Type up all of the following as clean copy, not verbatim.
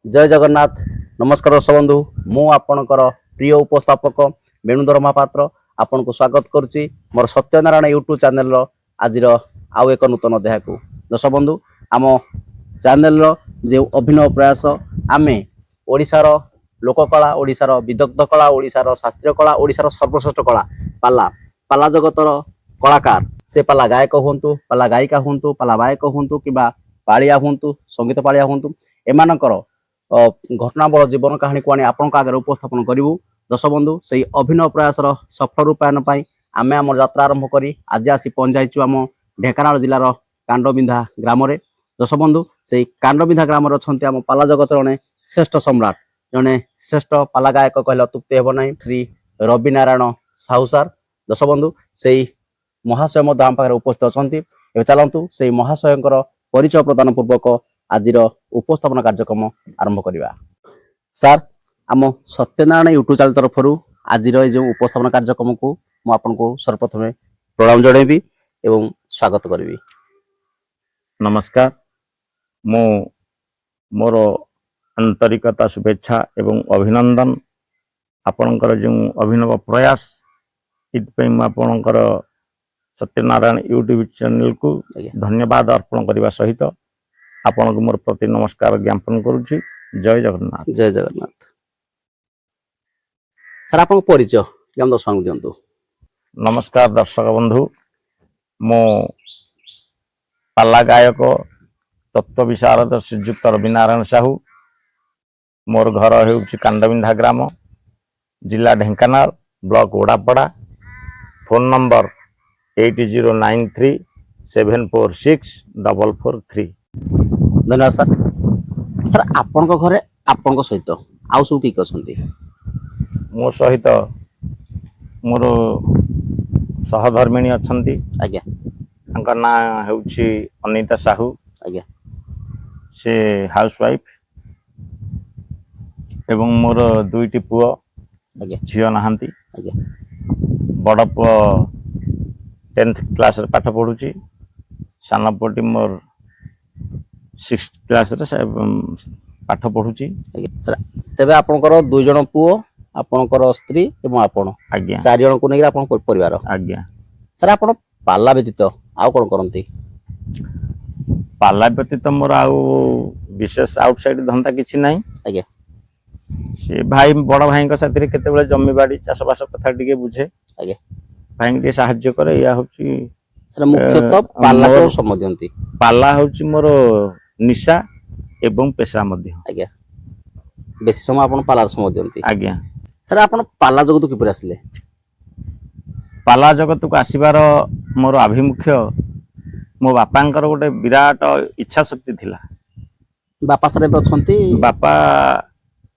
जय जगन्नाथ। नमस्कार दर्शक बंधु, मु आपणकर प्रिय उपस्थापक वेणुधर महापात्र आपन को स्वागत करुच्ची मोर सत्यनारायण यूट्यूब चैनल आज आउ एक नूतन अध्याय को। दर्शक बंधु, आम चैनल जो अभिनव प्रयास आमे ओडिशार लोककला, ओडिशार विदग्ध कला, ओडिशार शास्त्रीय कला, ओडिशार सर्वश्रेष्ठ कला पाला पाला जगतर कलाकार से पाला गायक हुंतु, पाला गायिका हुंतु, पाला गायक हुंतु किबा पालिया हुंतु, संगीत पालिया हुंतु, एमानकर घटनाबल जीवन कहानी को आनी आपण आगे उपस्थापन करूँ। दर्शक बंधु, से अभिनव प्रयास सफल रूपायन आम आम यात्रा आरंभ कर आज आसी पहुंचाइचु आम ढेंकानाल जिलार कांडबिंधा ग्राम। दर्शक बंधु, से कांडबिंधा ग्राम अच्छा आम पाला जगत जड़े श्रेष्ठ सम्राट, जड़े श्रेष्ठ पाला गायक कहले अत्युक्ति हेब ना, श्री रवि नारायण साहू सार। दर्शक बंधु, से महाशय आम पाखे उपस्थित अच्छा। चलतु से महाशय परिचय प्रदान पूर्वक आज उपस्थापन कार्यक्रम आरंभ करवा। सार, आम सत्यनारायण यूट्यूब चैनल तरफ आज जो उपस्थापन कार्यक्रम को मुझे सर्वप्रथम प्रणाम जणेबी एवं स्वागत करी। नमस्कार, मो मोर आंतरिकता शुभेच्छा एवं अभिनंदन आपणकर जो अभिनव प्रयास आपणकर सत्यनारायण यूट्यूब चैनल को धन्यवाद अर्पण करने सहित आपण को मोर प्रति नमस्कार ज्ञापन करुच्ची। जय जगन्नाथ। जय जगन्नाथ। सर, आप परिचय दर्शक दिंतु। नमस्कार दर्शक बंधु, मो पाला गायक तत्व विशारद श्रीजुक्त रवि नारायण साहू। मोर घर होउछि कांडबिंधा ग्राम, जिला Dhenkanal, block Odapada. Phone number 8093746443। धन्यवाद सर। सर, आपण घरे आपण सहित आउ सब किक अछंती? मो सहित मोर सहधर्मिणी अछंती। आज्ञा। तांका ना होउछि अनिता साहू। आज्ञा। से हाउसवाइफ एवं मोर दुईटी पुओ। आज्ञा। झियो नहांती। आज्ञा। बड़ पुओ 10th क्लास रे पाठ पढुछि, साना पुओटी मोर 6th क्लास रे पाठ पढुछि। सर, तेबे आपनकर दुई जण पुओ, आपनकर स्त्री एवं आपण, आज्ञा, 4 जण को नेकी आपन परिवार। आज्ञा। सर, आपण पाला व्यतीत आउ कोन करंती? पाला व्यतीत मोर आउ विशेष आउटसाइड धंदा किछि नाही। आज्ञा। से भाई बड़ भाई साथी रे केते बेले जम्मी बाड़ी चाष बास कथा टिके बुझे। आज्ञा। भाई के साहाय्य करे। या होछि सर, मुख्यतः पाला को समय दियंती। पाला होछि मोर निशा एवं पेशा मध्य। आज्ञा। बेसी समय आपण पाला समय दियंती। आज्ञा। सर, आपण पाला जगत किपर आसिले? पाला जगत को आसीबार मोर अभिमुख्य मो बापांकर गोटे विराट इच्छा शक्ति थिला। बापा सर एबे अछंती? बापा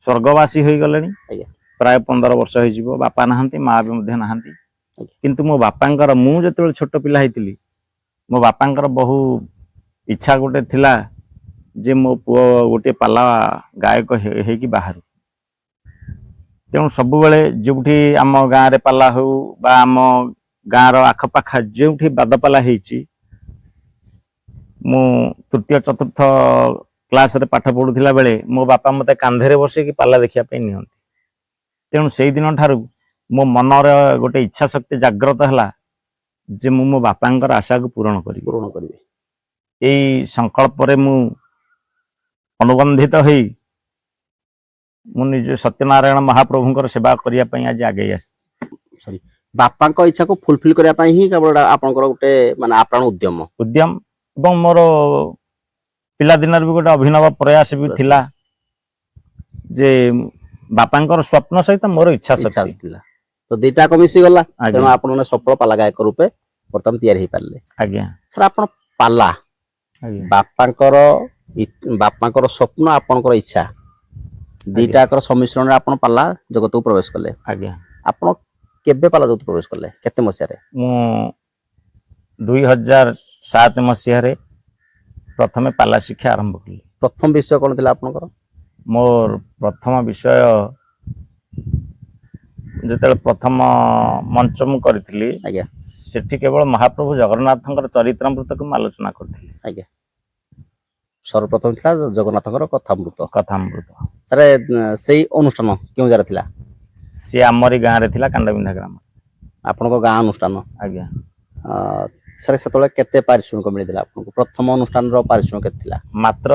स्वर्गवासी होई गलेनी। आज्ञा। प्राय 15 वर्ष होई जिवो। बापा नहांती, माँ भी मध्य नहांती। किंतु मो बापांकर मु जेतेबेले छोट पिला हैतिली, मो बापांकर बहु इच्छा गोटे थिला जे मो पुओ गोटे पाला गायक हे कि बाहर। तेणु सबु बेले जोठी आम गाँ रे पाला हो बा आम गाँ रो आखपाखा जोठी बादपाला हेची, मु तृतीय चतुर्थ क्लास रे पाठ पढुथिला बेले मो बापा मते कांधे रे बसे कि पाला देखिया पे नियंती। तेणु सेई दिन ठारू मो मन रे गोटे इच्छा शक्ति जागृत हला जे मो बापांकर आशा को पूर्ण करी। एई संकल्प रे मु अनुबंधित होई मु निज सत्यनारायण महाप्रभुंकर सेवा करिया पई आज आगे आसी। सॉरी, बापा को इच्छा को फुलफिल करिया पई ही केवल आपनकर गोटे माने आपण उद्यम एवं मोर पिला दिनर भी गोटे अभिनव प्रयास भी थिला जे बापांकर स्वप्न सहित मोर इच्छा शक्ति थिला। तो दुईटा को मिसी गला, तेणु आपण सफल पाला गायक रूपे वर्तमान तैयार ही पारले। आज्ञा। सर, आपण पाला बापांकर स्वप्न, आपनकर इच्छा दुईटाकर सम्मिश्रण आपण पाला जगत को प्रवेश कले। आज्ञा। आपण केबे पाला जगत प्रवेश कले? केते मसिया रे? मु 2007 मसिया रे प्रथमे पाला शिक्षा आरंभ कली। प्रथम विषय कोन थिला आपनकर? मोर प्रथम विषय जेते प्रथम मंच मु करथिली, आज्ञा, सेठी केवल महाप्रभु जगन्नाथंकर चरित्रामृत को आलोचना करथिली। आज्ञा। ସର୍ବପ୍ରଥମ ଥିଲା ଜଗନ୍ନାଥଙ୍କର କଥାମୃତ। କଥାମୃତ। ସାର୍ ସେଇ ଅନୁଷ୍ଠାନ କେଉଁ ଜାଗାରେ ଥିଲା? ସିଏ ଆମରି ଗାଁରେ ଥିଲା, କାଣ୍ଡବିନ୍ଧା ଗ୍ରାମ। ଆପଣଙ୍କ ଗାଁ ଅନୁଷ୍ଠାନ। ଆଜ୍ଞା। ସାର୍ ସେତେବେଳେ କେତେ ପାରିଶ୍ରମିକ ମିଳିଥିଲା ଆପଣଙ୍କୁ? ପ୍ରଥମ ଅନୁଷ୍ଠାନର ପାରିଶ୍ରମିକ କେତେ ଥିଲା? ମାତ୍ର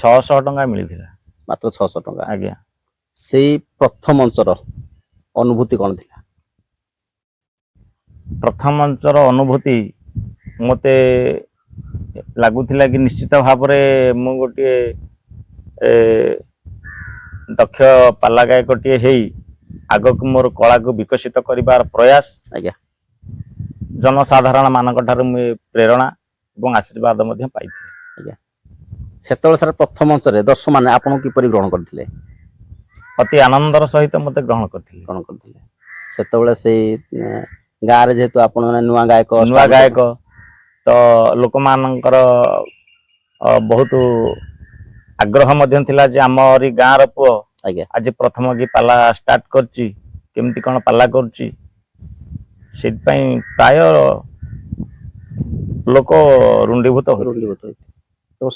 600 ଟଙ୍କା ମିଳିଥିଲା। ମାତ୍ର 600 ଟଙ୍କା। ଆଜ୍ଞା। ସେଇ ପ୍ରଥମ ମଞ୍ଚର ଅନୁଭୂତି କ'ଣ ଥିଲା? ପ୍ରଥମ ମଞ୍ଚର ଅନୁଭୂତି ମୋତେ ଲାଗୁଥିଲା କି ନିଶ୍ଚିତ ଭାବରେ ମୁଁ ଗୋଟିଏ ଦକ୍ଷ ପାଲା ଗାୟକଟିଏ ହେଇ ଆଗକୁ ମୋର କଳାକୁ ବିକଶିତ କରିବାର ପ୍ରୟାସ। ଆଜ୍ଞା। ଜନସାଧାରଣ ମାନଙ୍କ ଠାରୁ ମୁଁ ପ୍ରେରଣା ଏବଂ ଆଶୀର୍ବାଦ ମଧ୍ୟ ପାଇଥିଲି। ଆଜ୍ଞା। ସେତେବେଳେ ସାର୍ ପ୍ରଥମ ମଞ୍ଚରେ ଦର୍ଶକମାନେ ଆପଣଙ୍କୁ କିପରି ଗ୍ରହଣ କରିଥିଲେ? ଅତି ଆନନ୍ଦର ସହିତ ମୋତେ ଗ୍ରହଣ କରିଥିଲେ। ସେତେବେଳେ ସେଇ ଗାଁରେ ଯେହେତୁ ଆପଣ ନୂଆ ଗାୟକ ତ ଲୋକମାନଙ୍କର ବହୁତ ଆଗ୍ରହ ମଧ୍ୟ ଥିଲା ଯେ ଆମରି ଗାଁର ପୁଅ ଆଜ୍ଞା ଆଜି ପ୍ରଥମ କି ପାଲା ଷ୍ଟାର୍ଟ କରିଛି, କେମିତି କ'ଣ ପାଲା କରୁଛି। ସେଥିପାଇଁ ପ୍ରାୟ ଲୋକ ରୁଣ୍ଡୀଭୂତ ହୋଇଥିଲେ।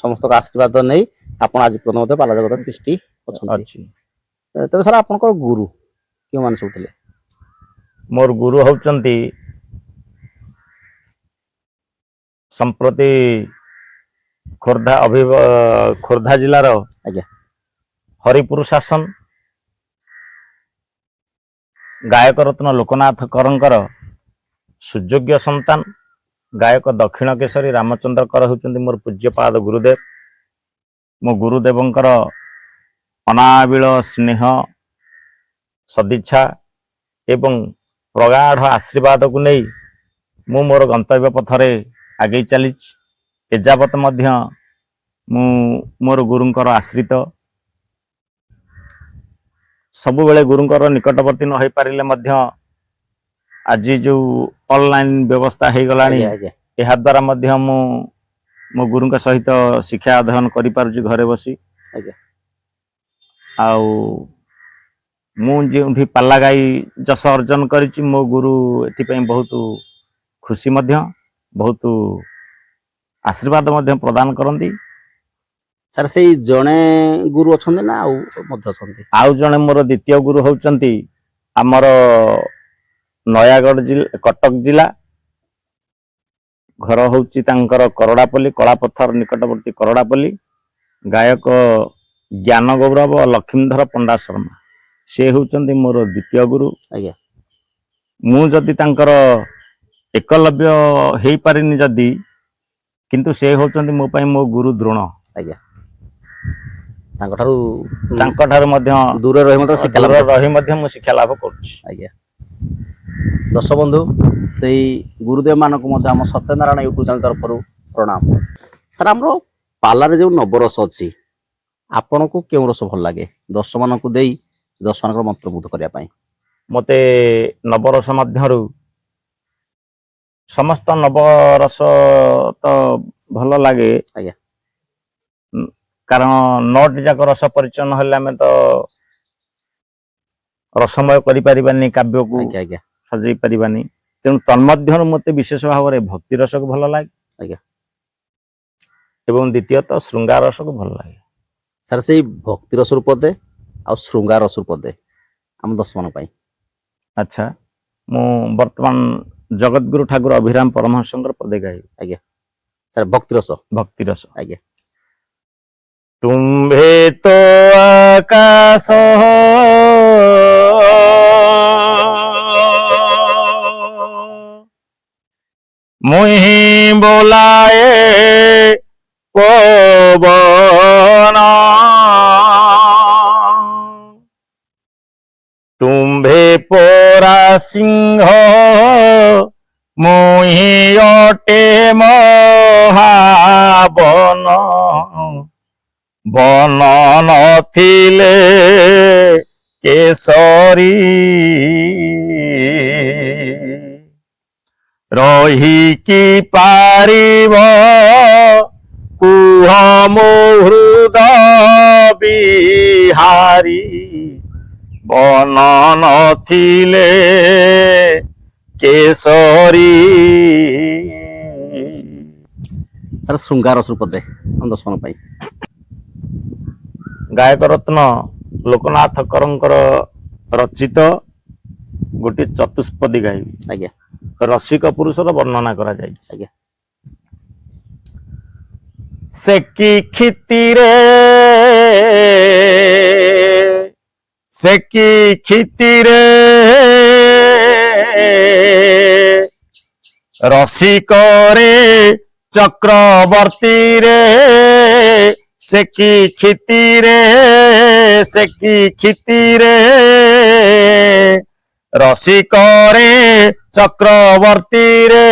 ସମସ୍ତଙ୍କ ଆଶୀର୍ବାଦ ନେଇ ଆପଣ ଆଜି ପର୍ଯ୍ୟନ୍ତ ମଧ୍ୟ ପାଲା ଜଗତରେ ତିଷ୍ଠି ଅଛନ୍ତି। ଅଛି। ତେବେ ସାର୍ ଆପଣଙ୍କର ଗୁରୁ କେଉଁମାନେ ସବୁ ଥିଲେ? ମୋର ଗୁରୁ ହଉଛନ୍ତି ସମ୍ପ୍ରତି ଖୋର୍ଦ୍ଧା ଜିଲ୍ଲାର ଆଜ୍ଞା ହରିପୁର ଶାସନ ଗାୟକ ରତ୍ନ ଲୋକନାଥ କରଙ୍କର ସୁଯୋଗ୍ୟ ସନ୍ତାନ ଗାୟକ ଦକ୍ଷିଣ କେଶରୀ ରାମଚନ୍ଦ୍ର କର ହେଉଛନ୍ତି ମୋର ପୂଜ୍ୟପାଦ ଗୁରୁଦେବ। ମୋ ଗୁରୁଦେବଙ୍କର ଅନାବିଳ ସ୍ନେହ ସଦିଚ୍ଛା ଏବଂ ପ୍ରଗାଢ଼ ଆଶୀର୍ବାଦକୁ ନେଇ ମୁଁ ମୋର ଗନ୍ତବ୍ୟ ପଥରେ ଆଗେଇ ଚାଲିଛି। ଏଯାବତ ମଧ୍ୟ ମୁଁ ମୋର ଗୁରୁଙ୍କର ଆଶ୍ରିତ। ସବୁବେଳେ ଗୁରୁଙ୍କର ନିକଟବର୍ତ୍ତୀ ନ ହୋଇପାରିଲେ ମଧ୍ୟ ଆଜି ଯେଉଁ ଅନଲାଇନ୍ ବ୍ୟବସ୍ଥା ହେଇଗଲାଣି, ଏହା ଦ୍ୱାରା ମଧ୍ୟ ମୁଁ ମୋ ଗୁରୁଙ୍କ ସହିତ ଶିକ୍ଷା ଅଧ୍ୟୟନ କରିପାରୁଛି ଘରେ ବସି। ଆଉ ମୁଁ ଯେଉଁଠି ପାଲା ଗାଇ ଯଶ ଅର୍ଜନ କରିଛି, ମୋ ଗୁରୁ ଏଥିପାଇଁ ବହୁତ ଖୁସି ମଧ୍ୟ ବହୁତ ଆଶୀର୍ବାଦ ମଧ୍ୟ ପ୍ରଦାନ କରନ୍ତି। ସାର୍ ସେଇ ଜଣେ ଗୁରୁ ଅଛନ୍ତି ନା ଆଉ ମଧ୍ୟ ଅଛନ୍ତି? ଆଉ ଜଣେ ମୋର ଦ୍ୱିତୀୟ ଗୁରୁ ହେଉଛନ୍ତି ଆମର ନୟାଗଡ଼ ଜିଲ୍ଲା କଟକ ଜିଲ୍ଲା, ଘର ହେଉଛି ତାଙ୍କର କରଡ଼ାପଲ୍ଲୀ, କଳାପଥର ନିକଟବର୍ତ୍ତୀ କରଡ଼ାପଲ୍ଲୀ, ଗାୟକ ଜ୍ଞାନ ଗୌରବ ଲକ୍ଷ୍ମୀଧର ପଣ୍ଡା ଶର୍ମା, ସେ ହେଉଛନ୍ତି ମୋର ଦ୍ୱିତୀୟ ଗୁରୁ। ଆଜ୍ଞା। ମୁଁ ଯଦି ତାଙ୍କର ଏକଲବ୍ୟ ହେଇପାରିନି ଯଦି, କିନ୍ତୁ ସେ ହେଉଛନ୍ତି ମୋ ପାଇଁ ମୋ ଗୁରୁ ଦ୍ରୋଣ। ଆଜ୍ଞା। ତାଙ୍କଠାରୁ ମଧ୍ୟ ଦୂରରେ ରହି ମଧ୍ୟ ମୁଁ ଶିକ୍ଷା ଲାଭ କରୁଛି। ଆଜ୍ଞା। ଦର୍ଶକ ବନ୍ଧୁ, ସେଇ ଗୁରୁଦେବ ମାନଙ୍କୁ ମଧ୍ୟ ଆମ ସତ୍ୟନାରାୟଣ ୟୁଟ୍ୟୁବ ଚ୍ୟାନେଲ ତରଫରୁ ପ୍ରଣାମ। ସାର୍ ଆମର ପାଲାରେ ଯେଉଁ ନବରସ ଅଛି, ଆପଣଙ୍କୁ କେଉଁ ରସ ଭଲ ଲାଗେ ଦର୍ଶକମାନଙ୍କୁ ଦେଇ ଦର୍ଶକମାନଙ୍କର ମନ୍ତ୍ରମୁଗ୍ଧ କରିବା ପାଇଁ? ମୋତେ ନବରସ ମଧ୍ୟରୁ ସମସ୍ତ ନବରସ ତ ଭଲ ଲାଗେ। ଆଜ୍ଞା। କାରଣ 9ଟି ଯାକ ରସ ପରିଚୟ ନହେଲେ ଆମେ ତ ରସମୟ କରିପାରିବାନି, କାବ୍ୟକୁ ସଜେଇ ପାରିବାନି। ତେଣୁ ତନ୍ମଧ୍ୟରୁ ମୋତେ ବିଶେଷ ଭାବରେ ଭକ୍ତି ରସକୁ ଭଲ ଲାଗେ। ଆଜ୍ଞା। ଏବଂ ଦ୍ୱିତୀୟତଃ ଶୃଙ୍ଗାର ରସକୁ ଭଲ ଲାଗେ। ସାର୍ ସେଇ ଭକ୍ତି ରସରୁ ପଦେ ଆଉ ଶୃଙ୍ଗାର ରସରୁ ପଦେ ଆମ ଦର୍ଶକମାନଙ୍କ ପାଇଁ। ଆଚ୍ଛା, ମୁଁ ବର୍ତ୍ତମାନ ଜଗତଗୁରୁ ଠାକୁର ଅଭିରାମ ପରମହଂସଙ୍କର ପଦେ ଗାଇବି। ଆଜ୍ଞା। ସାର୍ ଭକ୍ତି ରସ। ଆଜ୍ଞା। ତୁମ୍ଭେ ତ ଆକାଶ ମୁହିଁ ବୋଲାଏ ପବନ, ତୁମ୍ଭେ ପରା ସିଂହ ମୁହିଁ ଅଟେ ମହାବନ, ବନ ନଥିଲେ କେଶରୀ ରହିକି ପାରିବ କୁହ ମୋ ହୃଦ ବିହାରୀ, ବନ ନଥିଲେ କେଶରୀ। ସାର୍ ଶୃଙ୍ଗାର ରସପଦେ ଆମ ଦର୍ଶନ ପାଇଁ ଗାୟକ ରତ୍ନ ଲୋକନାଥ କରଙ୍କର ରଚିତ ଗୋଟିଏ ଚତୁଷ୍ପଦୀ ଗାଇବି। ଆଜ୍ଞା ରସିକ ପୁରୁଷର ବର୍ଣ୍ଣନା କରାଯାଇଛି। ଆଜ୍ଞା ସେକି କ୍ଷିତିରେ ସେକି କ୍ଷିତିରେ ରସିକରେ ଚକ୍ରବର୍ତ୍ତୀରେ ସେକି କ୍ଷିତିରେ ସେକି କ୍ଷିତିରେ ରସିକରେ ଚକ୍ରବର୍ତ୍ତୀରେ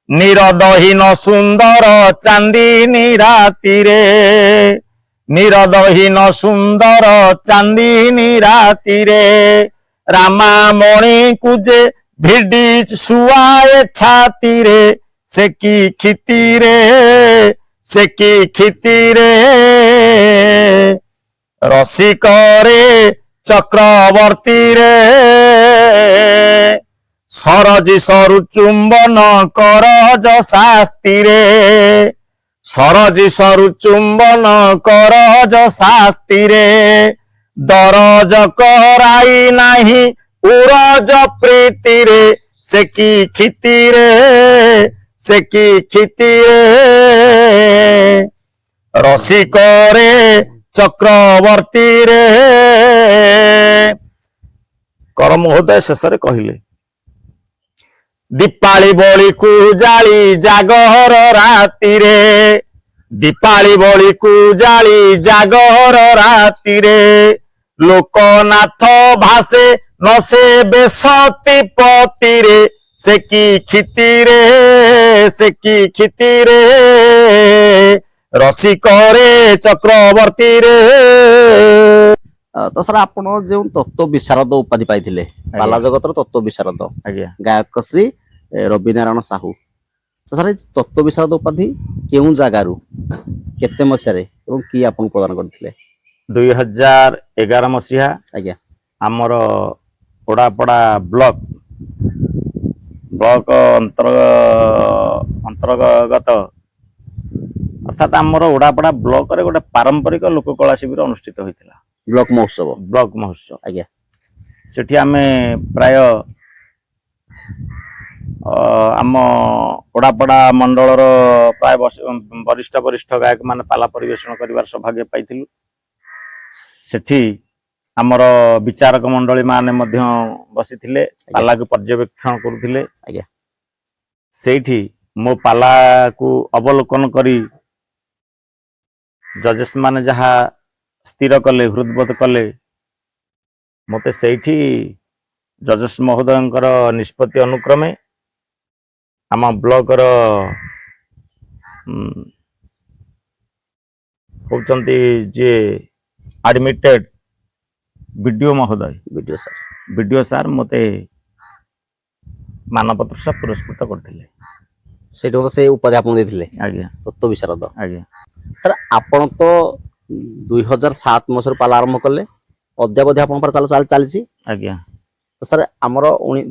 ନିରଦହୀନ ସୁନ୍ଦର ଚାନ୍ଦିନୀ ରାତିରେ ନିରଦହୀନ ସୁନ୍ଦର ଚାନ୍ଦିନୀ ରାତିରେ ରାମାମଣିଙ୍କୁ ଯେ ଭିଡି ଶୁଆଏ ଛାତିରେ ସେକି କ୍ଷିତିରେ ସେକି କ୍ଷିତିରେ ରସିକରେ ଚକ୍ରବର୍ତ୍ତୀରେ ସରଜି ସରୁ ଚୁମ୍ବନ କରଜ ଶାସ୍ତିରେ ସରଜି ସରୁ ଚୁମ୍ବନ କରଜ ଶାସ୍ତିରେ ଦରଜ କରାଇ ନାହିଁ ଉରଜ ପ୍ରୀତିରେ ସେକି କ୍ଷିତିରେ ସେକି କ୍ଷିତିରେ ରସିକରେ ଚକ୍ରବର୍ତ୍ତୀରେ କର ମହୋଦୟ ଶେଷରେ କହିଲେ ଦୀପାଳି ବଳିକୁ ଜାଳି ଜାଗର ରାତିରେ ଦୀପାଳି ବଳିକୁ ଜାଳି ଜାଗର ରାତିରେ ଲୋକନାଥ ଭାସେ ନସେ ବେସତି ପତିରେ ସେକି କ୍ଷିତିରେ ସେକି କ୍ଷିତିରେ ରସିକରେ ଚକ୍ରବର୍ତ୍ତୀରେ। ତ ସାର୍ ଆପଣ ଯେଉଁ ତତ୍ତ୍ୱ ବିଶାରଦ ଉପାଧି ପାଇଥିଲେ ପାଲା ଜଗତର ତତ୍ତ୍ୱ ବିଶାରଦ ଆଜ୍ଞା ଗାୟକ ଶ୍ରୀ ରବି ନାରାୟଣ ସାହୁ ତ ସାର୍ ତତ୍ତ୍ୱ ବିଶାରଦ ଉପାଧି କେଉଁ ଜାଗାରୁ କେତେ ମସିହାରେ ଏବଂ କିଏ ଆପଣଙ୍କୁ ପ୍ରଦାନ କରିଥିଲେ? 2011 ମସିହା ଆଜ୍ଞା ଆମର ଓଡାପଡା ବ୍ଲକ ଅନ୍ତର୍ଗତ ଅର୍ଥାତ ଆମର ଓଡାପଡା ବ୍ଲକରେ ଗୋଟେ ପାରମ୍ପରିକ ଲୋକକଳା ଶିବିର ଅନୁଷ୍ଠିତ ହୋଇଥିଲା। ବ୍ଲକ ମହୋତ୍ସବ ବ୍ଲକ ମହୋତ୍ସବ ଆଜ୍ଞା ସେଠି ଆମେ ପ୍ରାୟ ଆମ ଓଡାପଡା ମଣ୍ଡଳର ପ୍ରାୟ ବରିଷ୍ଠ ଗାୟକ ମାନେ ପାଲା ପରିବେଷଣ କରିବାର ସୌଭାଗ୍ୟ ପାଇଥିଲୁ। ସେଠି ଆମର ବିଚାରକ ମଣ୍ଡଳୀ ମାନେ ମଧ୍ୟ ବସିଥିଲେ ପାଲାକୁ ପର୍ଯ୍ୟବେକ୍ଷଣ କରୁଥିଲେ। ଆଜ୍ଞା ସେଇଠି ମୋ ପାଲାକୁ ଅବଲୋକନ କରି ଜଜେସ୍ ମାନେ ଯାହା ସ୍ଥିର କଲେ ହୃଦବୋଧ କଲେ ମତେ ସେଇଠି ଜଜେସ୍ ମହୋଦୟଙ୍କର ନିଷ୍ପତ୍ତି ଅନୁକ୍ରମେ ଆମ ବ୍ଲକର ହଉଛନ୍ତି ଯିଏ ଆଡମିଟେଡ୍ ବିଡିଓ ମହୋଦୟ ବିଡିଓ ସାର୍ ମତେ ମାନପତ୍ର ସହ ପୁରସ୍କୃତ କରିଥିଲେ। ସେଇଟା ତ ସେ ଉପାଧି ଆପଣ ଦେଇଥିଲେ ଆଜ୍ଞା ତତ୍ତ୍ୱ ବିଶାରଦ। ଆଜ୍ଞା ସାର୍ ଆପଣ ତ 2007 ମସିହାରୁ ପାଲା ଆରମ୍ଭ କଲେ ଅଦ୍ୟାବଧି ଆପଣଙ୍କର ଚାଲିଛି। ଆଜ୍ଞା ତ ସାର୍ ଆମର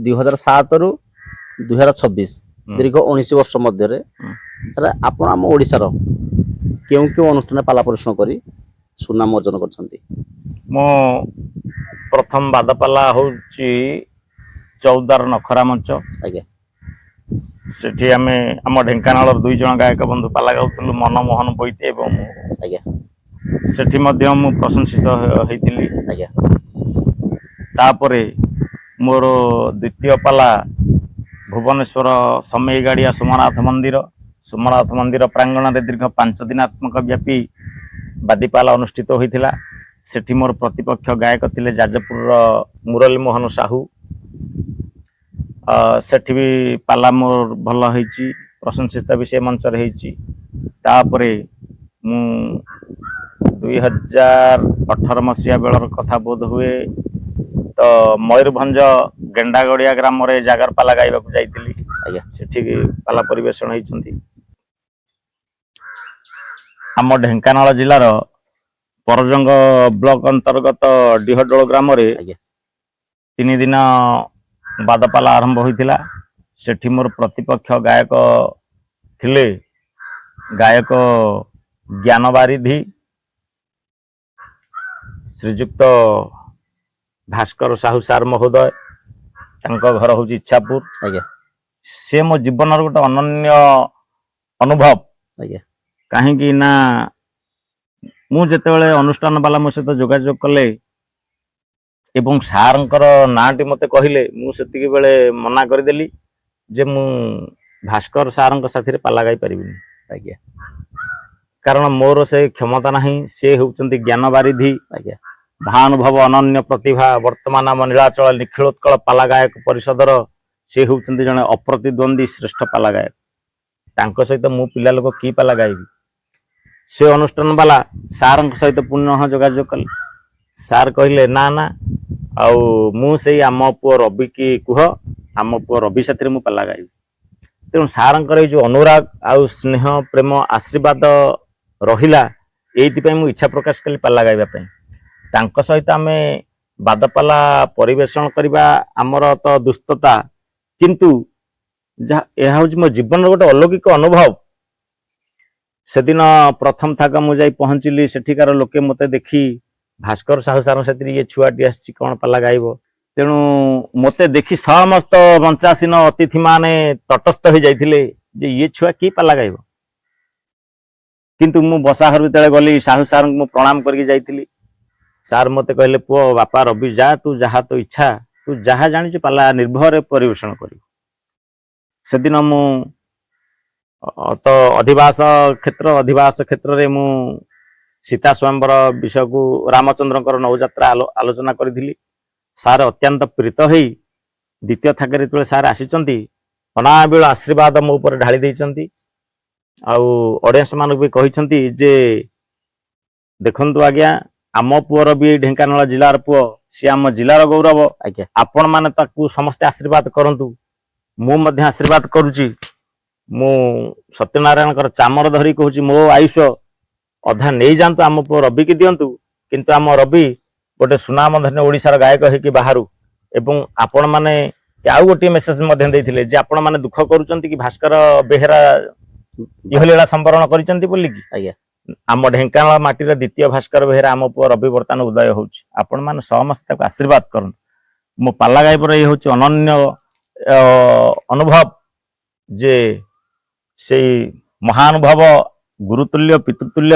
2007 ରୁ 2026 ଦୀର୍ଘ 19 ବର୍ଷ ମଧ୍ୟରେ ସାର୍ ଆପଣ ଆମ ଓଡ଼ିଶାର କେଉଁ କେଉଁ ଅନୁଷ୍ଠାନ ପାଲା ପରିବେଷଣ କରି ସୁନାମ ଅର୍ଜନ କରିଛନ୍ତି? ମୁଁ ପ୍ରଥମ ବାଦପାଲା ହଉଛି ଚୌଦାର ନଖରା ମଞ୍ଚ। ଆଜ୍ଞା ସେଠି ଆମେ ଆମ ଢେଙ୍କାନାଳର 2 ଜଣ ଗାୟକ ବନ୍ଧୁ ପାଲା ଗାଉଥିଲୁ ମନମୋହନ ବୈଦ୍ୟ ଏବଂ ଆଜ୍ଞା ସେଠି ମଧ୍ୟ ମୁଁ ପ୍ରଶଂସିତ ହେଇଥିଲି। ଆଜ୍ଞା ତାପରେ ମୋର ଦ୍ୱିତୀୟ ପାଲା ଭୁବନେଶ୍ୱର ସମେଇ ଗାଡ଼ିଆ ସୋମନାଥ ମନ୍ଦିର ପ୍ରାଙ୍ଗଣରେ ଦୀର୍ଘ 5 ଦିନାତ୍ମକ ବ୍ୟାପୀ ବାଦୀପାଲା ଅନୁଷ୍ଠିତ ହୋଇଥିଲା। ସେଠି ମୋର ପ୍ରତିପକ୍ଷ ଗାୟକ ଥିଲେ ଯାଜପୁରର ମୁରଲୀ ମୋହନ ସାହୁ। ସେଠି ବି ପାଲା ମୋର ଭଲ ହେଇଛି, ପ୍ରଶଂସିତ ବି ସେ ମଞ୍ଚରେ ହେଇଛି। ତାପରେ ମୁଁ 2018 ମସିହା ବେଳର କଥା ବୋଧ ହୁଏ ତ ମୟୂରଭଞ୍ଜ ଗେଣ୍ଡାଗଡ଼ିଆ ଗ୍ରାମରେ ଜାଗର ପାଲା ଗାଇବାକୁ ଯାଇଥିଲି। ଆଜ୍ଞା ସେଠି ପାଲା ପରିବେଷଣ ହେଇଛନ୍ତି। ଆମ ଢେଙ୍କାନାଳ ଜିଲ୍ଲାର ପରଜଙ୍ଗ ବ୍ଲକ ଅନ୍ତର୍ଗତ ଡିହଡୋଳ ଗ୍ରାମରେ 3 ଦିନ ବାଦପାଲା ଆରମ୍ଭ ହୋଇଥିଲା। ସେଠି ମୋର ପ୍ରତିପକ୍ଷ ଗାୟକ ଥିଲେ ଗାୟକ ଜ୍ଞାନ ବାରିଧି, ଶ୍ରୀଯୁକ୍ତ ଭାସ୍କର ସାହୁ ସାର୍ ମହୋଦୟ, ତାଙ୍କ ଘର ହଉଛି ଇଚ୍ଛାପୁର। ଆଜ୍ଞା ସେ ମୋ ଜୀବନର ଗୋଟେ ଅନନ୍ୟ ଅନୁଭବ। ଆଜ୍ଞା କାହିଁକି ନା ମୁଁ ଯେତେବେଳେ ଅନୁଷ୍ଠାନ ବାଲା ମୋ ସହିତ ଯୋଗାଯୋଗ କଲେ ଏବଂ ସାର୍ଙ୍କର ନାଁଟି ମୋତେ କହିଲେ, ମୁଁ ସେତିକି ବେଳେ ମନା କରିଦେଲି ଯେ ମୁଁ ଭାସ୍କର ସାର୍ଙ୍କ ସାଥିରେ ପାଲା ଗାଇ ପାରିବିନି। ଆଜ୍ଞା କାରଣ ମୋର ସେ କ୍ଷମତା ନାହିଁ। ସେ ହେଉଛନ୍ତି ଜ୍ଞାନ ବାରିଧି, ଆଜ୍ଞା ମହାନୁଭବ, ଅନନ୍ୟ ପ୍ରତିଭା, ବର୍ତ୍ତମାନ ଆମ ନୀଳାଚଳ ନିଖିଳୋତ୍କଳ ପାଲା ଗାୟକ ପରିଷଦର ସେ ହେଉଛନ୍ତି ଜଣେ ଅପ୍ରତିଦ୍ୱନ୍ଦୀ ଶ୍ରେଷ୍ଠ ପାଲା ଗାୟକ। ତାଙ୍କ ସହିତ ମୁଁ ପିଲା ଲୋକ କି ପାଲା ଗାଇବି? ସେ ଅନୁଷ୍ଠାନ ବାଲା ସାର୍ଙ୍କ ସହିତ ପୁନଃ ଯୋଗାଯୋଗ କଲେ। ସାର୍ କହିଲେ ନା ନା, ଆଉ ମୁଁ ସେଇ ଆମ ପୁଅ ରବି କି କୁହ, ଆମ ପୁଅ ରବି ସାଥିରେ ମୁଁ ପାଲା ଗାଇବି। ତେଣୁ ସାର୍ଙ୍କର ଏଇ ଯୋଉ ଅନୁରାଗ ଆଉ ସ୍ନେହ ପ୍ରେମ ଆଶୀର୍ବାଦ ରହିଲା, ଏଇଥିପାଇଁ ମୁଁ ଇଚ୍ଛା ପ୍ରକାଶ କଲି ପାଲା ଗାଇବା ପାଇଁ। ତାଙ୍କ ସହିତ ଆମେ ବାଦପାଲା ପରିବେଷଣ କରିବା ଆମର ତ ଦୁସ୍ତତା, କିନ୍ତୁ ଯାହା ଏହା ହଉଛି ମୋ ଜୀବନର ଗୋଟେ ଅଲୌକିକ ଅନୁଭବ। ସେଦିନ ପ୍ରଥମ ଥାକ ମୁଁ ଯାଇ ପହଞ୍ଚିଲି, ସେଠିକାର ଲୋକେ ମୋତେ ଦେଖି ଭାସ୍କର ସାହୁ ସାର୍ଙ୍କ ସାଥିରେ ଇଏ ଛୁଆଟି ଆସିଛି କଣ ପାଲା ଗାଇବ। ତେଣୁ ମୋତେ ଦେଖି ସମସ୍ତ ମଞ୍ଚାସୀନ ଅତିଥି ମାନେ ତଟସ୍ଥ ହେଇଯାଇଥିଲେ ଯେ ଇଏ ଛୁଆ କି ପାଲା ଗାଇବ। କିନ୍ତୁ ମୁଁ ବସା ଘର ଯେତେବେଳେ ଗଲି, ସାହୁ ସାର୍ଙ୍କୁ ମୁଁ ପ୍ରଣାମ କରିକି ଯାଇଥିଲି। ସାର୍ ମୋତେ କହିଲେ, ପୁଅ ବାପା ରବି ଯା, ତୁ ଯାହା ତୋ ଇଚ୍ଛା, ତୁ ଯାହା ଜାଣିଛୁ ପାଲା ନିର୍ଭୟରେ ପରିବେଷଣ କରିବୁ। ସେଦିନ ମୁଁ ତ ଅଧିବାସ କ୍ଷେତ୍ରରେ ମୁଁ ସୀତା ସ୍ୱୟଂବର ବିଷୟକୁ ରାମଚନ୍ଦ୍ରଙ୍କର ନୌଯାତ୍ରା ଆଲୋଚନା କରିଥିଲି। ସାର୍ ଅତ୍ୟନ୍ତ ପ୍ରୀତ ହେଇ ଦ୍ୱିତୀୟ ଥାକରେ ଯେତେବେଳେ ସାର୍ ଆସିଛନ୍ତି, ଅନାବିଳ ଆଶୀର୍ବାଦ ମୋ ଉପରେ ଢାଳି ଦେଇଛନ୍ତି। ଆଉ ଅଡ଼ିଏନ୍ସ ମାନଙ୍କୁ ବି କହିଛନ୍ତି ଯେ ଦେଖନ୍ତୁ ଆଜ୍ଞା, ଆମ ପୁଅର ବି ଢେଙ୍କାନାଳ ଜିଲ୍ଲାର ପୁଅ, ସିଏ ଆମ ଜିଲ୍ଲାର ଗୌରବ। ଆଜ୍ଞା ଆପଣ ମାନେ ତାକୁ ସମସ୍ତେ ଆଶୀର୍ବାଦ କରନ୍ତୁ। ମୁଁ ମଧ୍ୟ ଆଶୀର୍ବାଦ କରୁଛି। ମୁଁ ସତ୍ୟନାରାୟଣଙ୍କର ଚାମର ଧରି କହୁଛି, ମୋ ଆୟୁଷ ଅଧା ନେଇଯାଆନ୍ତୁ, ଆମ ପୁଅ ରବିକି ଦିଅନ୍ତୁ, କିନ୍ତୁ ଆମ ରବି ଗୋଟେ ସୁନାମ ଧନ୍ୟ ଓଡ଼ିଶାର ଗାୟକ ହେଇକି ବାହାରୁ। ଏବଂ ଆପଣମାନେ ଆଉ ଗୋଟିଏ ମେସେଜ ମଧ୍ୟ ଦେଇଥିଲେ ଯେ ଆପଣମାନେ ଦୁଃଖ କରୁଛନ୍ତି କି ଭାସ୍କର ବେହେରା ଇହଲୀଳା ସମ୍ବରଣ କରିଛନ୍ତି ବୋଲିକି। ଆଜ୍ଞା ଆମ ଢେଙ୍କାନାଳ ମାଟିର ଦ୍ୱିତୀୟ ଭାସ୍କର ବେହେରା ଆମ ପୁଅ ରବି ବର୍ତ୍ତମାନ ଉଦୟ ହେଉଛି। ଆପଣମାନେ ସମସ୍ତେ ତାକୁ ଆଶୀର୍ବାଦ କରନ୍ତୁ। ମୋ ପାଲା ଗାଇବାର ଇଏ ହେଉଛି ଅନନ୍ୟ ଅନୁଭବ ଯେ ସେଇ ମହାନୁଭବ, ଗୁରୁତୁଲ୍ୟ, ପିତୃତୁଲ୍ୟ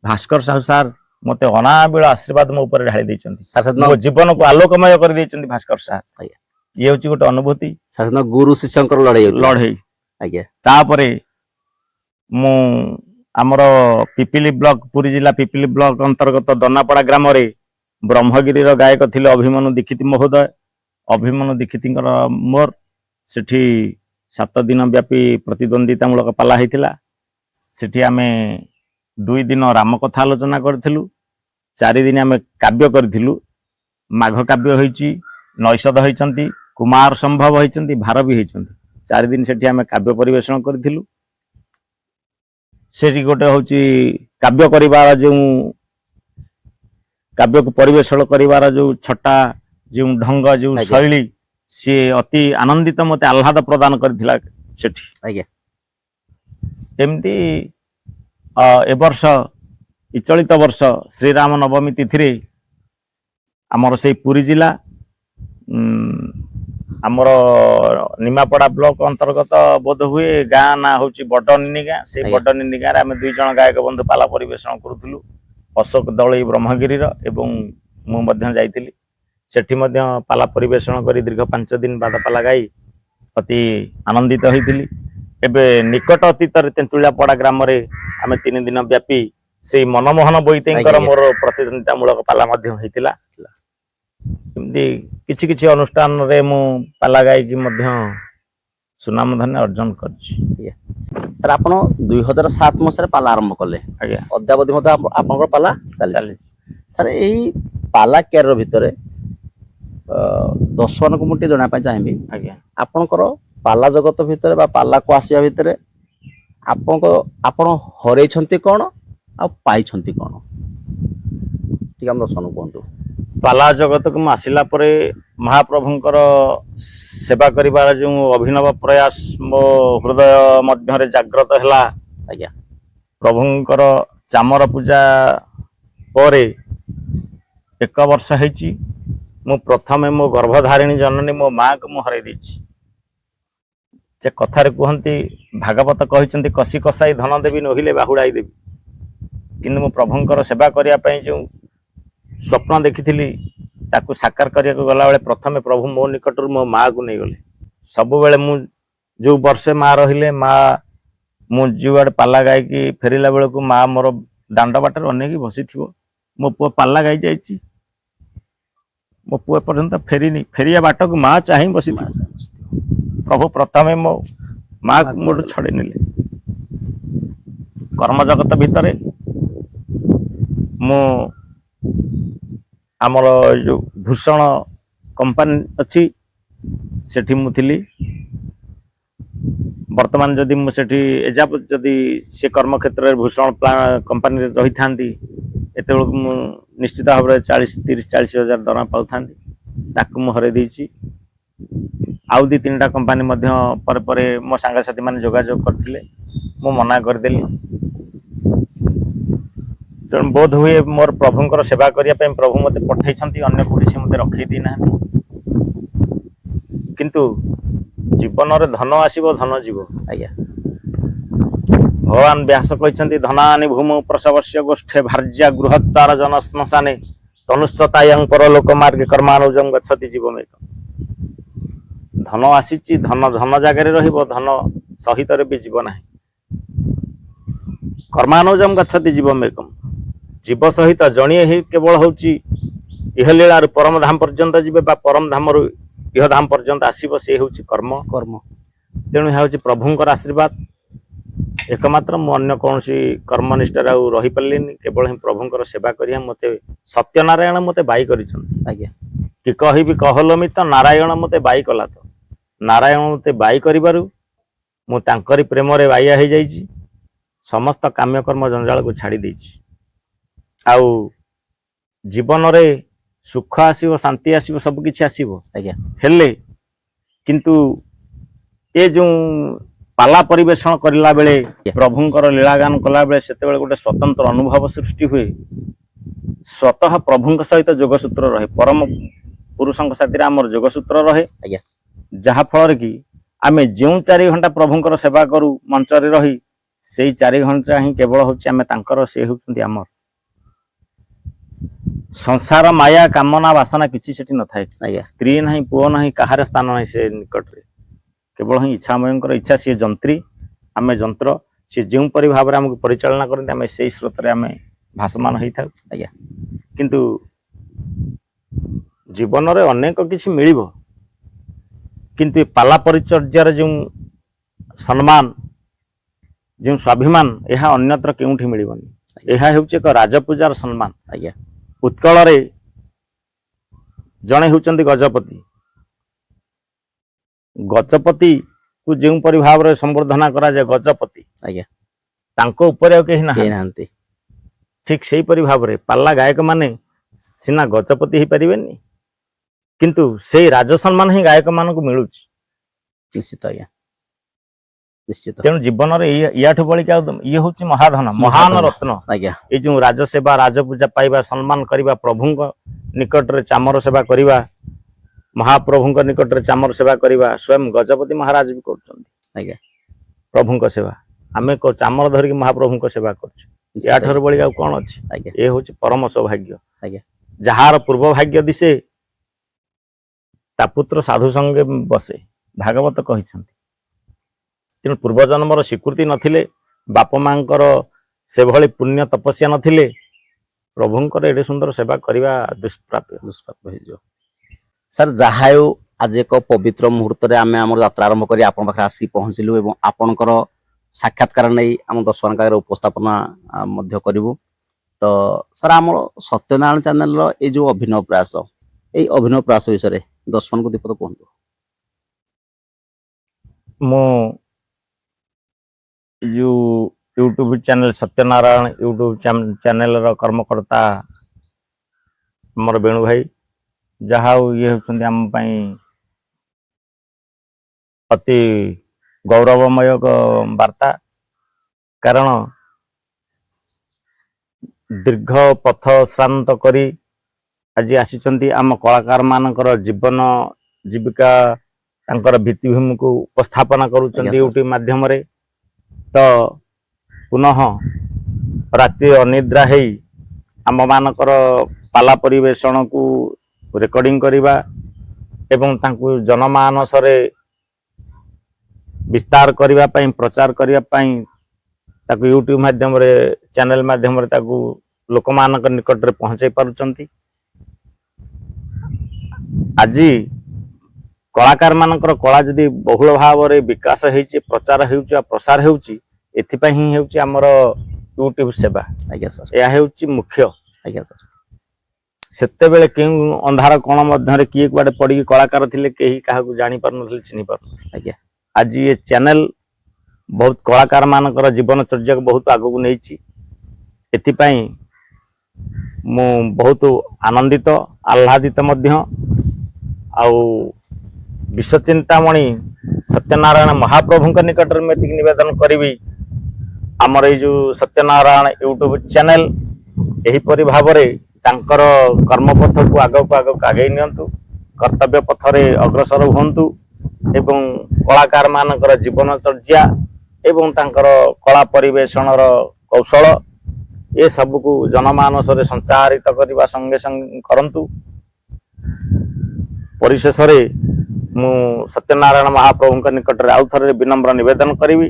ଭାସ୍କର ସାହୁ ସାର୍ ମୋତେ ଅନାବିଳ ଆଶୀର୍ବାଦ ମୋ ଉପରେ ଢାଳି ଦେଇଛନ୍ତି। ମୋ ଜୀବନକୁ ଆଲୋକମୟ କରିଦେଇଛନ୍ତି ଭାସ୍କର ସାର୍। ଆଜ୍ଞା ଇଏ ହେଉଛି ଗୋଟେ ଅନୁଭୂତି, ସାଧାରଣ ଗୁରୁ ଶିଷ୍ୟଙ୍କର ଲଢ଼େଇ। ଆଜ୍ଞା ତାପରେ ମୁଁ ଆମର ପିପିଲି ବ୍ଲକ, ପୁରୀ ଜିଲ୍ଲା ପିପିଲି ବ୍ଲକ ଅନ୍ତର୍ଗତ ଦନାପଡ଼ା ଗ୍ରାମରେ ବ୍ରହ୍ମଗିରିର ଗାୟକ ଥିଲେ ଅଭିମନ୍ୟୁ ଦୀକ୍ଷିତ ମହୋଦୟ। ଅଭିମନ୍ୟୁ ଦୀକ୍ଷିତଙ୍କର ମୋର ସେଠି 7 ଦିନ ବ୍ୟାପୀ ପ୍ରତିଦ୍ୱନ୍ଦିତାମୂଳକ ପାଲା ହେଇଥିଲା। ସେଠି ଆମେ 2 ଦିନ ରାମକଥା ଆଲୋଚନା କରିଥିଲୁ, 4 ଦିନ ଆମେ କାବ୍ୟ କରିଥିଲୁ। ମାଘ କାବ୍ୟ ହେଇଛି, ନୈଷଧ ହେଇଛନ୍ତି, କୁମାର ସମ୍ଭବ ହେଇଛନ୍ତି, ଭାର ବି ହେଇଛନ୍ତି। 4 ଦିନ ସେଠି ଆମେ କାବ୍ୟ ପରିବେଷଣ କରିଥିଲୁ। ସେଠି ଗୋଟେ ହଉଛି କାବ୍ୟ କରିବାର ଯେଉଁ କାବ୍ୟକୁ ପରିବେଷଣ କରିବାର ଯେଉଁ ଛଟା, ଯେଉଁ ଢଙ୍ଗ, ଯେଉଁ ଶୈଳୀ, ସିଏ ଅତି ଆନନ୍ଦିତ, ମୋତେ ଆହ୍ଲାଦ ପ୍ରଦାନ କରିଥିଲା ସେଠି। ଆଜ୍ଞା ଏମିତି ଏ ବର୍ଷ ଚଳିତ ବର୍ଷ ଶ୍ରୀରାମ ନବମୀ ତିଥିରେ ଆମର ସେଇ ପୁରୀ ଜିଲ୍ଲା ଆମର ନିମାପଡ଼ା ବ୍ଲକ ଅନ୍ତର୍ଗତ ବୋଧ ହୁଏ ଗାଁ ନାଁ ହେଉଛି ବଡ଼ନିନି ଗାଁ। ସେଇ ବଡ଼ନିନି ଗାଁରେ ଆମେ 2 ଜଣ ଗାୟକ ବନ୍ଧୁ ପାଲା ପରିବେଷଣ କରୁଥିଲୁ, ଅଶୋକ ଦଳେଇ ବ୍ରହ୍ମଗିରିର ଏବଂ ମୁଁ ମଧ୍ୟ ଯାଇଥିଲି। ସେଠି ମଧ୍ୟ ପାଲା ପରିବେଷଣ କରି ଦୀର୍ଘ 5 ଦିନ ବାଦପାଲା ଗାଇ ଅତି ଆନନ୍ଦିତ ହୋଇଥିଲି। ଏବେ ନିକଟ ଅତୀତରେ ତେନ୍ତୁଳିଆପଡ଼ା ଗ୍ରାମରେ ଆମେ 3 ଦିନ ବ୍ୟାପୀ ସେଇ ମନମୋହନ ବୈତେଇଙ୍କର ମୋର ପ୍ରତିଦ୍ୱନ୍ଦିତାମୂଳକ ପାଲା ମଧ୍ୟ ହେଇଥିଲା। ଏମିତି କିଛି କିଛି ଅନୁଷ୍ଠାନରେ ମୁଁ ପାଲା ଗାଇକି ମଧ୍ୟ ସୁନାମ ଧନ୍ୟ ଅର୍ଜନ କରିଛି। ସାର୍ ଆପଣ 2007 ମସିହାରେ ପାଲା ଆରମ୍ଭ କଲେ, ଆଜ୍ଞା ଅଦ୍ୟାବଧି ମଧ୍ୟ ଆପଣଙ୍କର ପାଲା ଚାଲିଛି। ସାର୍ ଏଇ ପାଲା କ୍ୟାରିୟର ଭିତରେ ଦର୍ଶକମାନଙ୍କୁ ମୁଁ ଟିକେ ଜାଣିବା ପାଇଁ ଚାହିଁବି, ଆଜ୍ଞା ଆପଣଙ୍କର ପାଲା ଜଗତ ଭିତରେ ବା ପାଲାକୁ ଆସିବା ଭିତରେ ଆପଣ ହରେଇଛନ୍ତି କଣ ଆଉ ପାଇଛନ୍ତି କଣ, ଟିକେ ଆମ ଦର୍ଶକଙ୍କୁ କୁହନ୍ତୁ। ପାଲା ଜଗତକୁ ମୁଁ ଆସିଲା ପରେ ମହାପ୍ରଭୁଙ୍କର सेवा करिबार जो अभिनव प्रयास मो हृदय मध्य जाग्रत है आज्ञा प्रभुंकर चामर पूजा पर 1 वर्ष है मु प्रथमे मो गर्भधारिणी जननी मो माँ को हरई देछि से कथार कहती भागवत कहते कसी कसाई धन देवी नहिले बाहुड़ाई देवी किंतु मो प्रभुंकर सेवा करने जो स्वप्न देखी ताकू साकार करने को गला बेले प्रथमे प्रभु मो निकट मो माँ को नहीं गले सब बेले मु जो वर्षे माँ रहिले माँ मु जुआड़े पाला गाय की फेरला बेल को माँ मोर दांड बाटर अनेक बसी थी मो पु पाला गाई जाइए मो पु पर्यंत फेरीनी फेरिया बाट को माँ चाह बसी प्रभु प्रथमे मो माँ को मोटू छड़े निले कर्म जगत भितर मु आमर जो भूषण कंपानी अच्छी सेठी मु थिली वर्तमान जदि मुझे एजाब जदि से कर्म क्षेत्र में भूषण कंपानी रही था एत निश्चित भाव में 30-40 हजार दरमा पाऊ था हरई देछि आउ 2-3टा कंपानी मो सांगसाथी मैंने जोगाजोग करते मु मना करदेली तेणु बोध हुए मोर प्रभुंकर सेवा करने प्रभु मत पठे अन्य कोड़ी से मत रखी दी ना किंतु जीवन रे धन आसीबो धन जीव आज्ञा भगवान व्यास कहते धनानि भूमौ प्रसवस्य गोष्ठे भार्या गृहद्वार जन श्मशाने तनुश्चतायं परलोक मार्गे कर्मानुजं गच्छति जीवमेक धन आसीची धन धन जगार रहिबो धन सहित रे भी जीव नाही कर्मानुजं गच्छति जीवमेकम जीव सहित जणिए ही केवल होची इहलीलार परम धाम पर्यंत जीवे बा परम धाम रु इह धाम पर्यंत आसीबो से होची कर्म कर्म तेणु यह होची प्रभुंकर आशीर्वाद एकमात्र मु अन्य कौन कर्मनिष्ठार रही पार्लिनी केवल ही प्रभुंकर सेवा करिया मते सत्यनारायण मते बाई करिसंती आज्ञा कि कहिबी कहलोमी तो नारायण मते बाई कला तो नारायण मते बाई करिबारु मु तांकरी प्रेम रे बाइया हो जाइछि समस्त काम्यकर्म जंजाल को छाड़ी देछि आउ जीवन रे सुख आसीबो शांति आसीबो सब किछि आसीबो आज्ञा हेले किंतु ए जो पाला परिवेषण करला बेले प्रभुंकर लीलागान कला बेले सेते बेले गोटे स्वतंत्र अनुभव सृष्टि हुए स्वतः प्रभुंक सहित जोगसूत्र रहे परम पुरुषंक साथी आमर जोगसूत्र रहे आज्ञा जहा फल कि आमे जो 4 घंटा प्रभुंकर सेवा करू मंच रे रही से 4 घंटा ही केवल होची आमे तांकर से होचंती आमर संसार माया कामना वासना किछि सेठी न थाए आज्ञा स्त्री नहीं पुओ नहीं कहार स्थान नहीं से निकट रे केवल ही इच्छामयंकर इच्छा सी जंत्री आमे जंत्र सी जो परि भाव रे हमको परिचालना करते आमे सेई स्रोत रे आमे भासमान होई था आज्ञा किंतु जीवन रे अनेक किछि मिलिबो किंतु ए पाला परिचर्यार जो सम्मान जो स्वाभिमान यह अन्यत्र केउठी मिलिबनी यह हेउचे एक राजपूजार सम्मान आज्ञा उत्कल रे जणे होउचंती गजपति गजपति को जो परि भाव रे संवर्धना करा जाय गजपति आज्ञा तांको ऊपर केही ना केही नांती ठीक सेही परि भाव रे पाल्ला गायक माने सिना गजपति ही परिबेनी किंतु से राजसम्मान ही गायक मान को मिलुच निश्चित आज्ञा निश्चित तेणु जीवन रे याठु बळी का ये होची महाधन महान रत्न आज्ञा ये जो राजसेवा राजपूजा पाइबा सम्मान करिबा प्रभुंक निकट रे चामर सेवा करिबा महाप्रभुंक निकट रे चामर सेवा करिबा स्वयं गजपति महाराज भी करछंती आज्ञा प्रभुंक सेवा आमे को चामर धरि के महाप्रभुंक सेवा करछु याठर बळी का कोन अछि आज्ञा ए होची परम सौभाग्य आज्ञा जहार पूर्व भाग्य दिसे ता पुत्र साधु संगे बसे भागवत कहिसंती तेणु पूर्वजन्मर स्वीकृति नथिले बाप मांकर से भली पुण्य तपस्या नथिले प्रभुंकर एडे सुंदर सेवा करिबा दुष्प्राप्य दुष्प्राप्य हो सर जहायो आज एक पवित्र मुहूर्त रे आमे हमर यात्रा आरंभ करी आपन पाखरे आसी पहुंचिलु एवं आपनकर साक्षात्कार नै हम दर्शक आगे उपस्थापना मध्य करिवु तो सर हमर सत्यनारायण चैनल रो ए जो अभिनव प्रयास विषय रे दर्शक को दीपक कहंतु मो जो YouTube channel Satyanarayan YouTube channel रो कर्मकर्ता मोर बेणु भाई जहा ये होचंदी हम पई ଅତି ଗୌରବମୟ ବାର୍ତ୍ତା। କାରଣ ଦୀର୍ଘ ପଥ ଶ୍ରାନ୍ତ କରି ଆଜି ଆସିଛନ୍ତି ଆମ କଳାକାର ମାନଙ୍କର ଜୀବନ ଜୀବିକା ତାଙ୍କର ଭିତ୍ତିଭୂମିକୁ ଉପସ୍ଥାପନା କରୁଛନ୍ତି ଆଜ୍ଞା, ୟୁଟ୍ୟୁବ ମାଧ୍ୟମରେ। ତ ପୁନଃ ରାତି ଅନିଦ୍ରା ହେଇ ଆମମାନଙ୍କର ପାଲା ପରିବେଷଣକୁ ରେକର୍ଡିଂ କରିବା ଏବଂ ତାଙ୍କୁ ଜନମାନସରେ ବିସ୍ତାର କରିବା ପାଇଁ ପ୍ରଚାର କରିବା ପାଇଁ ତାକୁ ୟୁଟ୍ୟୁବ ମାଧ୍ୟମରେ ଚ୍ୟାନେଲ ମାଧ୍ୟମରେ ତାକୁ ଲୋକମାନଙ୍କ ନିକଟରେ ପହଞ୍ଚାଇ ପାରୁଛନ୍ତି। ଆଜି କଳାକାର ମାନଙ୍କର କଳା ଯଦି ବହୁଳ ଭାବରେ ବିକାଶ ହେଇଛି, ପ୍ରଚାର ହେଉଛି ଆଉ ପ୍ରସାର ହେଉଛି, ଏଥିପାଇଁ ହିଁ ହେଉଛି ଆମର ୟୁଟ୍ୟୁବ ସେବା। ଆଜ୍ଞା ସାର୍। ଏହା ହେଉଛି ମୁଖ୍ୟ। ଆଜ୍ଞା ସାର୍। ସେତେବେଳେ କେଉଁ ଅନ୍ଧାର କୋଣ ମଧ୍ୟରେ କିଏ କୁଆଡେ ପଡିକି କଳାକାର ଥିଲେ, କେହି କାହାକୁ ଜାଣି ପାରୁନଥିଲେ, ଚିହ୍ନି ପାରୁନଥିଲେ। ଆଜ୍ଞା। ଆଜି ଏ ଚ୍ୟାନେଲ ବହୁତ କଳାକାର ମାନଙ୍କର ଜୀବନ ଚର୍ଯ୍ୟାକୁ ବହୁତ ଆଗକୁ ନେଇଛି। ଏଥିପାଇଁ ମୁଁ ବହୁତ ଆନନ୍ଦିତ, ଆହ୍ଲାଦିତ ମଧ୍ୟ। ଆଉ ବିଶ୍ୱଚିନ୍ତାମଣି ସତ୍ୟନାରାୟଣ ମହାପ୍ରଭୁଙ୍କ ନିକଟରେ ମୁଁ ଏତିକି ନିବେଦନ କରିବି, ଆମର ଏଇ ଯୋଉ ସତ୍ୟନାରାୟଣ ୟୁଟ୍ୟୁବ ଚ୍ୟାନେଲ ଏହିପରି ଭାବରେ ତାଙ୍କର କର୍ମପଥକୁ ଆଗକୁ ଆଗେଇ ନିଅନ୍ତୁ, କର୍ତ୍ତବ୍ୟ ପଥରେ ଅଗ୍ରସର ହୁଅନ୍ତୁ ଏବଂ କଳାକାର ମାନଙ୍କର ଜୀବନ ଚର୍ଯ୍ୟା ଏବଂ ତାଙ୍କର କଳା ପରିବେଷଣର କୌଶଳ ଏ ସବୁକୁ ଜନମାନସରେ ସଞ୍ଚାରିତ କରିବା ସଙ୍ଗେ ସଙ୍ଗେ କରନ୍ତୁ। ପରିଶେଷରେ ମୁଁ ସତ୍ୟନାରାୟଣ ମହାପ୍ରଭୁଙ୍କ ନିକଟରେ ଆଉ ଥରେ ବିନମ୍ର ନିବେଦନ କରିବି,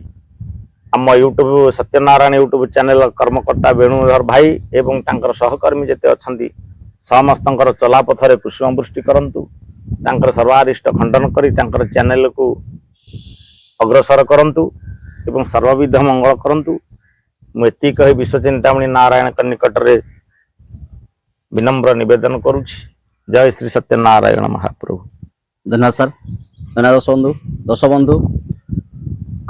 ଆମ ୟୁଟ୍ୟୁବ ସତ୍ୟନାରାୟଣ ୟୁଟ୍ୟୁବ ଚ୍ୟାନେଲ କର୍ମକର୍ତ୍ତା ବେଣୁଧର ଭାଇ ଏବଂ ତାଙ୍କର ସହକର୍ମୀ ଯେତେ ଅଛନ୍ତି ସମସ୍ତଙ୍କର ଚଲାପଥରେ କୁସୁମ ବୃଷ୍ଟି କରନ୍ତୁ, ତାଙ୍କର ସର୍ବାରିଷ୍ଟ ଖଣ୍ଡନ କରି ତାଙ୍କର ଚ୍ୟାନେଲକୁ ଅଗ୍ରସର କରନ୍ତୁ ଏବଂ ସର୍ବବିଧ ମଙ୍ଗଳ କରନ୍ତୁ। ମୁଁ ଏତିକି କହି ବିଶ୍ୱଚିନ୍ତାମଣି ନାରାୟଣଙ୍କ ନିକଟରେ ବିନମ୍ର ନିବେଦନ କରୁଛି। ଜୟ ଶ୍ରୀ ସତ୍ୟନାରାୟଣ ମହାପ୍ରଭୁ। ଧନ୍ୟବାଦ ସାର୍। ଧନ୍ୟବାଦ ଦର୍ଶବନ୍ଧୁ।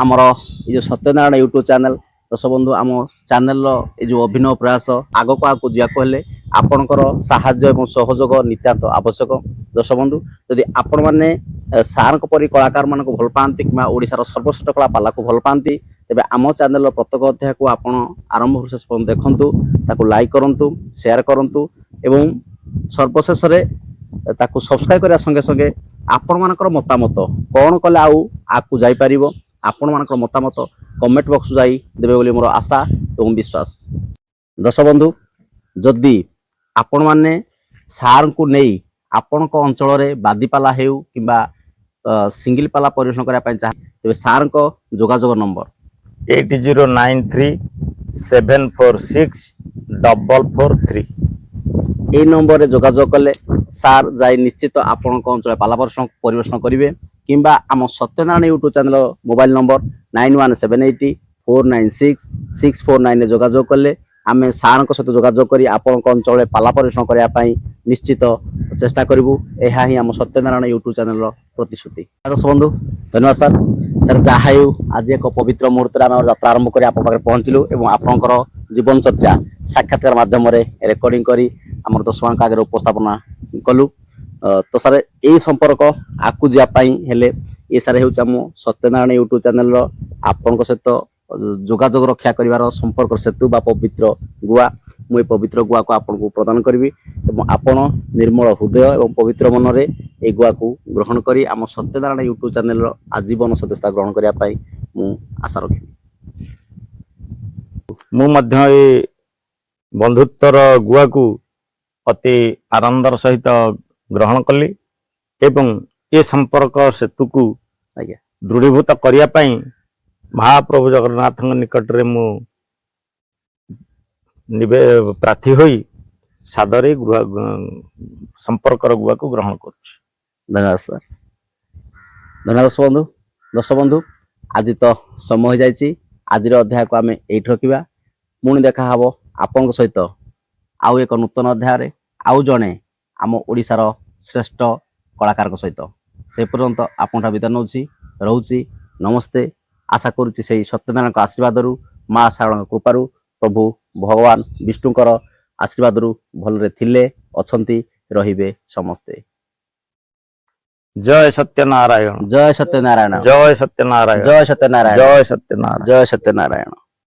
ଆମର ଏ ଯେଉଁ ସତ୍ୟନାରାୟଣ ୟୁଟ୍ୟୁବ ଚ୍ୟାନେଲ ଦର୍ଶବନ୍ଧୁ, ଆମ ଚ୍ୟାନେଲର ଏ ଯେଉଁ ଅଭିନବ ପ୍ରୟାସ ଆଗକୁ ଯିବାକୁ ହେଲେ ଆପଣଙ୍କର ସାହାଯ୍ୟ ଏବଂ ସହଯୋଗ ନିତାନ୍ତ ଆବଶ୍ୟକ। ଦର୍ଶବନ୍ଧୁ, ଯଦି ଆପଣମାନେ ସାର୍ଙ୍କ ପରି କଳାକାରମାନଙ୍କୁ ଭଲ ପାଆନ୍ତି କିମ୍ବା ଓଡ଼ିଶାର ସର୍ବଶ୍ରେଷ୍ଠ କଳା ପାଲାକୁ ଭଲ ପାଆନ୍ତି, ତେବେ ଆମ ଚ୍ୟାନେଲର ପ୍ରତ୍ୟେକ ଅଧ୍ୟାୟକୁ ଆପଣ ଆରମ୍ଭରୁ ଶେଷ ପର୍ଯ୍ୟନ୍ତ ଦେଖନ୍ତୁ, ତାକୁ ଲାଇକ୍ କରନ୍ତୁ, ସେୟାର କରନ୍ତୁ ଏବଂ ସର୍ବଶେଷରେ ତାକୁ ସବସ୍କ୍ରାଇବ କରିବା ସଙ୍ଗେ ସଙ୍ଗେ ଆପଣମାନଙ୍କର ମତାମତ କ'ଣ କଲେ ଆଉ ଆଗକୁ ଯାଇପାରିବ, ଆପଣମାନଙ୍କର ମତାମତ କମେଣ୍ଟ ବକ୍ସକୁ ଯାଇ ଦେବେ ବୋଲି ମୋର ଆଶା ଏବଂ ବିଶ୍ୱାସ। ଦର୍ଶବନ୍ଧୁ, ଯଦି ଆପଣମାନେ ସାର୍ଙ୍କୁ ନେଇ ଆପଣଙ୍କ ଅଞ୍ଚଳରେ ବାଦିପାଲା ହେଉ କିମ୍ବା ସିଙ୍ଗିଲ ପାଲା ପରିବେଷଣ କରିବା ପାଇଁ ଚାହାନ୍ତି, ତେବେ ସାର୍ଙ୍କ ଯୋଗାଯୋଗ ନମ୍ବର 8093746443। এই নম্বরে যোগাযোগ কলে সার যাই নিশ্চিত আপনার অঞ্চলে পালা পরিবেশন করবে কিংবা আমার সত্যনারায়ণ ইউট্যুব চ্যানেল মোবাইল নম্বর 9178496649 যোগাযোগ কলে আমি সারଙ୍କ সହିତ যোগাযোগ করি আপনার অঞ্চলে পালা পরিবেশন করা নিশ্চিত চেষ্টা করবু। ଏହା ହିଁ ଆମ ସତ୍ୟନାରାୟଣ ୟୁଟ୍ୟୁବ ଚ୍ୟାନେଲର ପ୍ରତିଶ୍ରୁତି। ବନ୍ଧୁ ଧନ୍ୟବାଦ ସାର୍। ସାର୍ ଯାହା ହେଉ ଆଜି ଏକ ପବିତ୍ର ମୁହୂର୍ତ୍ତରେ ଆମେ ଯାତ୍ରା ଆରମ୍ଭ କରି ଆପଣଙ୍କ ପାଖରେ ପହଞ୍ଚିଲୁ ଏବଂ ଆପଣଙ୍କର ଜୀବନ ଚର୍ଚ୍ଚା ସାକ୍ଷାତକାର ମାଧ୍ୟମରେ ରେକର୍ଡିଂ କରି ଆମର ଦର୍ଶକଙ୍କ ଆଗରେ ଉପସ୍ଥାପନା କଲୁ। ତ ସାର୍ ଏଇ ସମ୍ପର୍କ ଆଗକୁ ଯିବା ପାଇଁ ହେଲେ ଏ ସାର୍ ହେଉଛି ଆମ ସତ୍ୟନାରାୟଣ ୟୁଟ୍ୟୁବ ଚ୍ୟାନେଲର ଆପଣଙ୍କ ସହିତ ଯୋଗାଯୋଗ ରକ୍ଷା କରିବାର ସମ୍ପର୍କ ସେତୁ ବା ପବିତ୍ର ଗୁଆ। ମୁଁ ଏ ପବିତ୍ର ଗୁଆକୁ ଆପଣଙ୍କୁ ପ୍ରଦାନ କରିବି ଏବଂ ଆପଣ ନିର୍ମଳ ହୃଦୟ ଏବଂ ପବିତ୍ର ମନରେ এই ଗୁଆକୁ ଗ୍ରହଣ କରି ଆମ ସତ୍ୟନାରାୟଣ ୟୁଟ୍ୟୁବ ଚ୍ୟାନେଲର ଆଜୀବନ ସଦସ୍ୟତା ଗ୍ରହଣ କରିବା ପାଇଁ ମୁଁ ଆଶା ରଖିବି। ମୁଁ ମଧ୍ୟ ଏ ବନ୍ଧୁତ୍ୱର ଗୁଆକୁ ଅତି ଆନନ୍ଦର ସହିତ ଗ୍ରହଣ କଲି ଏବଂ ଏ ସମ୍ପର୍କ ସେତୁକୁ ଆଜ୍ଞା ଦୃଢ଼ୀଭୂତ କରିବା ପାଇଁ ମହାପ୍ରଭୁ ଜଗନ୍ନାଥଙ୍କ ନିକଟରେ ମୁଁ ପ୍ରାର୍ଥୀ ହୋଇ ସାଦରେ ସମ୍ପର୍କର ଗୁଆକୁ ଗ୍ରହଣ କରୁଛି। ଧନ୍ୟବାଦ ସାର୍। ଧନ୍ୟବାଦ ଦର୍ଶକ ବନ୍ଧୁ, ଆଜି ତ ସମୟ ହୋଇଯାଇଛି। ଆଜିର ଅଧ୍ୟାୟକୁ ଆମେ ଏଇଠି ରଖିବା। ପୁଣି ଦେଖା ହବ ଆପଣଙ୍କ ସହିତ ଆଉ ଏକ ନୂତନ ଅଧ୍ୟାୟରେ ଆଉ ଜଣେ ଆମ ଓଡ଼ିଶାର ଶ୍ରେଷ୍ଠ କଳାକାରଙ୍କ ସହିତ। ସେ ପର୍ଯ୍ୟନ୍ତ ଆପଣଙ୍କ ବିଦାୟ ନେଉଛି, ରହୁଛି। ନମସ୍ତେ। ଆଶା କରୁଛି ସେଇ ସତ୍ୟନାରାୟଣଙ୍କ ଆଶୀର୍ବାଦରୁ, ମା ଶାରଳାଙ୍କ କୃପାରୁ, ପ୍ରଭୁ ଭଗବାନ ବିଷ୍ଣୁଙ୍କର ଆଶୀର୍ବାଦରୁ ଭଲରେ ଥିଲେ, ଅଛନ୍ତି, ରହିବେ ସମସ୍ତେ। जय सत्यनारायण जय सत्यनारायण जय सत्यनारायण जय सत्यनारायण जय सत्यनारायण जय सत्यनारायण।